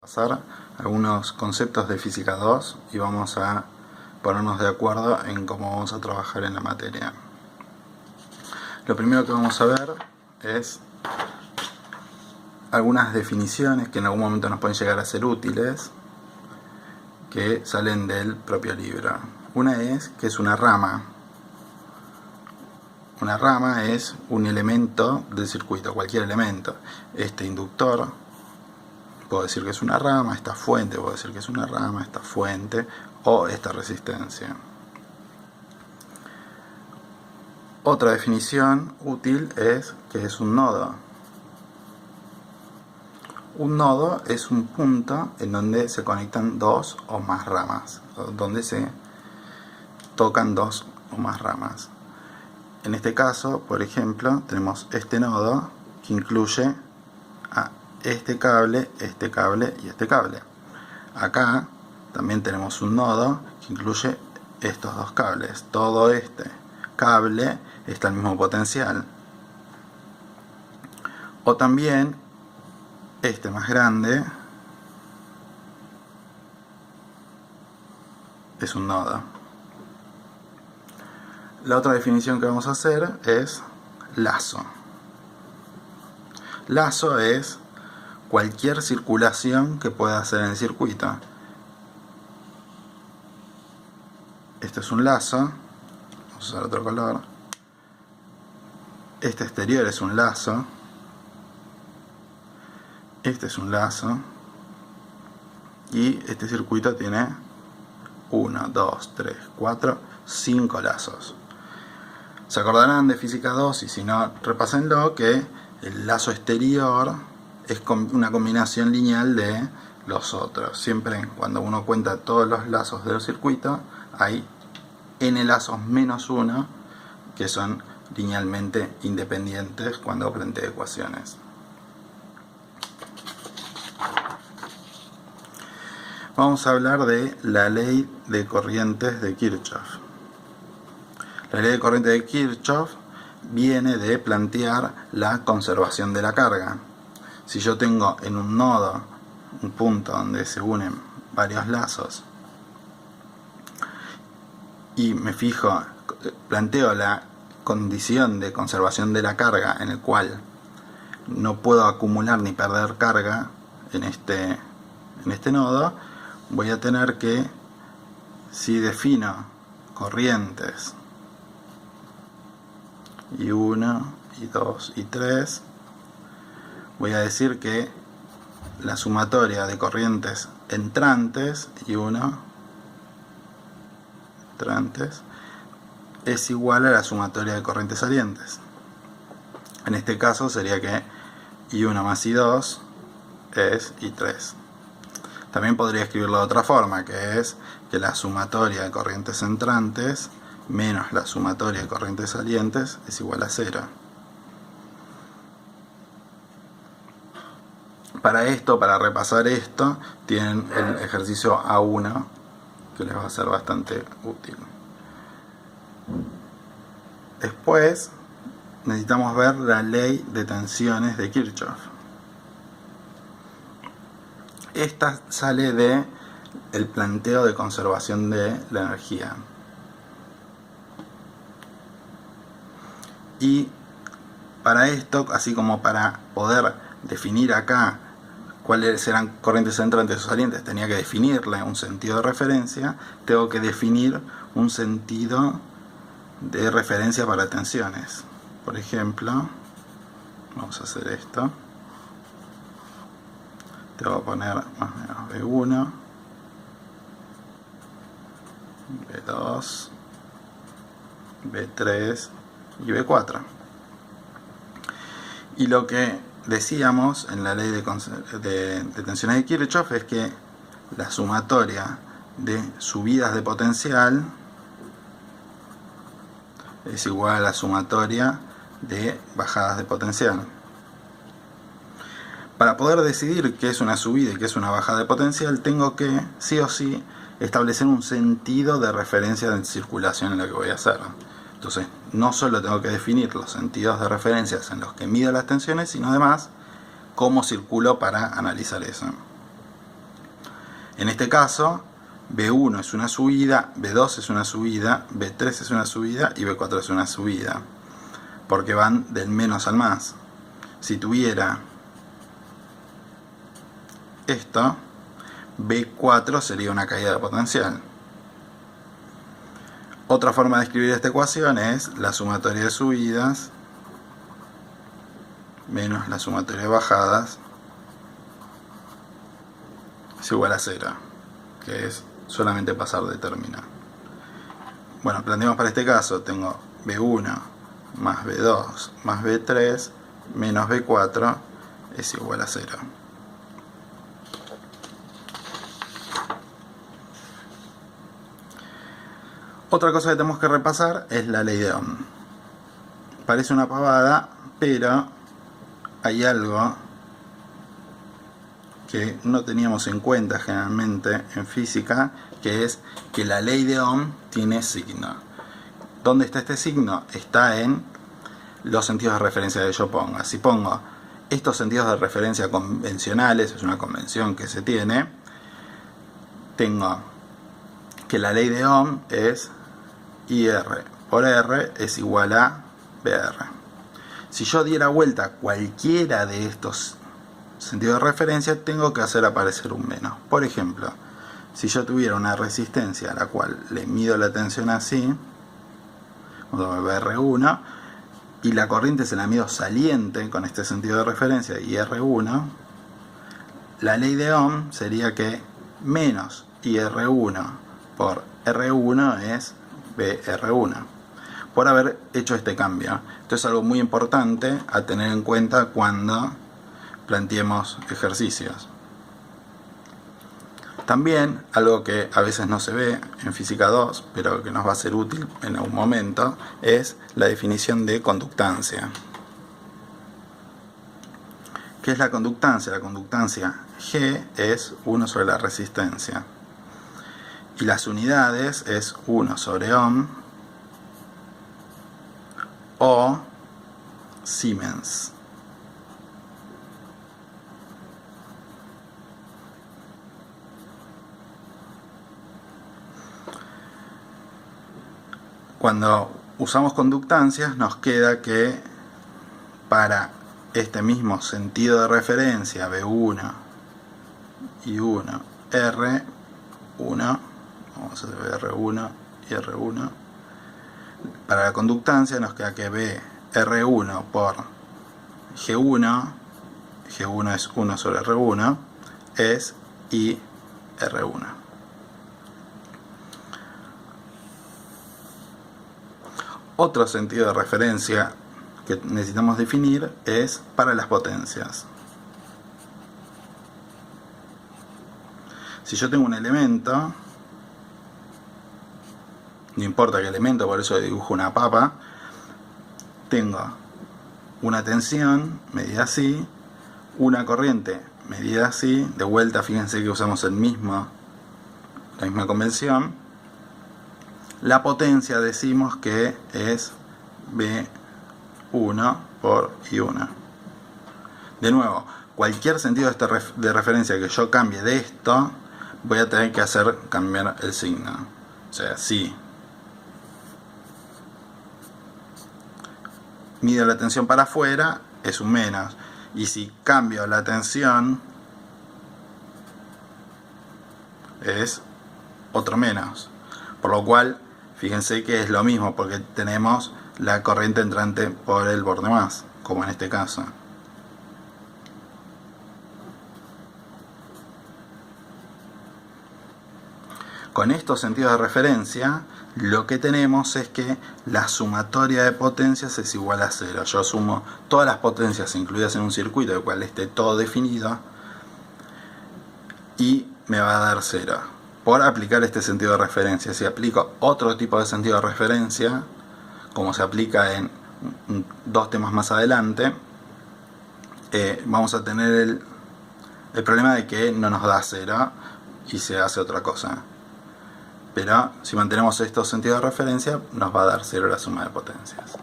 Pasar algunos conceptos de física 2 y vamos a ponernos de acuerdo en cómo vamos a trabajar en la materia. Lo primero que vamos a ver es algunas definiciones que en algún momento nos pueden llegar a ser útiles, que salen del propio libro. Una es que es una rama. Una rama es un elemento del circuito, cualquier elemento. Este inductor, puedo decir que es una rama, esta fuente, puedo decir que es una rama, esta fuente, o esta resistencia. Otra definición útil es que es un nodo. Un nodo es un punto en donde se conectan dos o más ramas, donde se tocan dos o más ramas. En este caso, por ejemplo, tenemos este nodo que incluye a este cable y este cable. Acá también tenemos un nodo que incluye estos dos cables. Todo este cable está al mismo potencial. O también este más grande es un nodo. La otra definición que vamos a hacer es lazo. Lazo es cualquier circulación que pueda hacer en el circuito. Este es un lazo. Vamos a usar otro color. Este exterior es un lazo. Este es un lazo. Y este circuito tiene 1, 2, 3, 4, 5 lazos. Se acordarán de física 2 y si no, repásenlo, que el lazo exterior es una combinación lineal de los otros. Siempre cuando uno cuenta todos los lazos del circuito, hay n lazos menos 1 que son linealmente independientes cuando planteo ecuaciones. Vamos a hablar de la ley de corrientes de Kirchhoff. La ley de corriente de Kirchhoff viene de plantear la conservación de la carga. Si yo tengo en un nodo un punto donde se unen varios lazos y me fijo, planteo la condición de conservación de la carga en el cual no puedo acumular ni perder carga en este nodo, voy a tener que, si defino corrientes y 1, y 2, y 3, voy a decir que la sumatoria de corrientes entrantes y 1 entrantes es igual a la sumatoria de corrientes salientes. En este caso sería que I1 más I2 es I3. También podría escribirlo de otra forma, que es que la sumatoria de corrientes entrantes menos la sumatoria de corrientes salientes es igual a 0. Para repasar esto, tienen el ejercicio A1 que les va a ser bastante útil. Después necesitamos ver la ley de tensiones de Kirchhoff. Esta sale de el planteo de conservación de la energía. Y para esto, así como para poder definir acá cuáles eran corrientes entrantes o salientes, tenía que definirle un sentido de referencia, tengo que definir un sentido de referencia para tensiones. Por ejemplo, vamos a hacer esto. Te voy a poner más o menos B1, B2, B3 y B4. Y lo que decíamos en la ley de tensiones de Kirchhoff es que la sumatoria de subidas de potencial es igual a la sumatoria de bajadas de potencial. Para poder decidir qué es una subida y qué es una bajada de potencial, tengo que, sí o sí, establecer un sentido de referencia de circulación en lo que voy a hacer. Entonces, no solo tengo que definir los sentidos de referencias en los que mido las tensiones, sino además cómo circulo para analizar eso. En este caso, B1 es una subida, B2 es una subida, B3 es una subida y B4 es una subida, porque van del menos al más. Si tuviera esto, B4 sería una caída de potencial. Otra forma de escribir esta ecuación es la sumatoria de subidas menos la sumatoria de bajadas es igual a 0, que es solamente pasar de término. Bueno, planteamos para este caso, tengo B1 más B2 más B3 menos B4 es igual a 0. Otra cosa que tenemos que repasar es la ley de Ohm. Parece una pavada, pero hay algo que no teníamos en cuenta generalmente en física, que es que la ley de Ohm tiene signo. ¿Dónde está este signo? Está en los sentidos de referencia que yo ponga. Si pongo estos sentidos de referencia convencionales, es una convención que se tiene, tengo que la ley de Ohm es IR por R es igual a BR. Si yo diera vuelta a cualquiera de estos sentidos de referencia, tengo que hacer aparecer un menos. Por ejemplo, si yo tuviera una resistencia a la cual le mido la tensión así, BR1, y la corriente se la mido saliente con este sentido de referencia IR1, la ley de Ohm sería que menos IR1 por R1 es BR1, por haber hecho este cambio. Esto es algo muy importante a tener en cuenta cuando planteemos ejercicios. También, algo que a veces no se ve en física 2, pero que nos va a ser útil en algún momento, es la definición de conductancia. ¿Qué es la conductancia? La conductancia G es 1 sobre la resistencia. Y las unidades es 1 sobre ohm o Siemens. Cuando usamos conductancias nos queda que para este mismo sentido de referencia B1 y 1 R1, vamos a hacer R1 y R1, para la conductancia nos queda que B R1 por G1 es 1 sobre R1 es I R1. Otro sentido de referencia que necesitamos definir es para las potencias. Si yo tengo un elemento, no importa qué elemento, por eso dibujo una papa, tengo una tensión medida así, una corriente medida así, de vuelta fíjense que usamos la misma convención. La potencia decimos que es B1 por I1. De nuevo, cualquier sentido de referencia que yo cambie de esto, voy a tener que hacer cambiar el signo. O sea, si mido la tensión para afuera, es un menos. Y si cambio la tensión, es otro menos. Por lo cual, fíjense que es lo mismo, porque tenemos la corriente entrante por el borde más, como en este caso. Con estos sentidos de referencia, lo que tenemos es que la sumatoria de potencias es igual a 0. Yo sumo todas las potencias incluidas en un circuito, el cual esté todo definido, y me va a dar 0. Por aplicar este sentido de referencia. Si aplico otro tipo de sentido de referencia, como se aplica en dos temas más adelante, vamos a tener el problema de que no nos da 0 y se hace otra cosa. Pero si mantenemos estos sentidos de referencia, nos va a dar 0 la suma de potencias.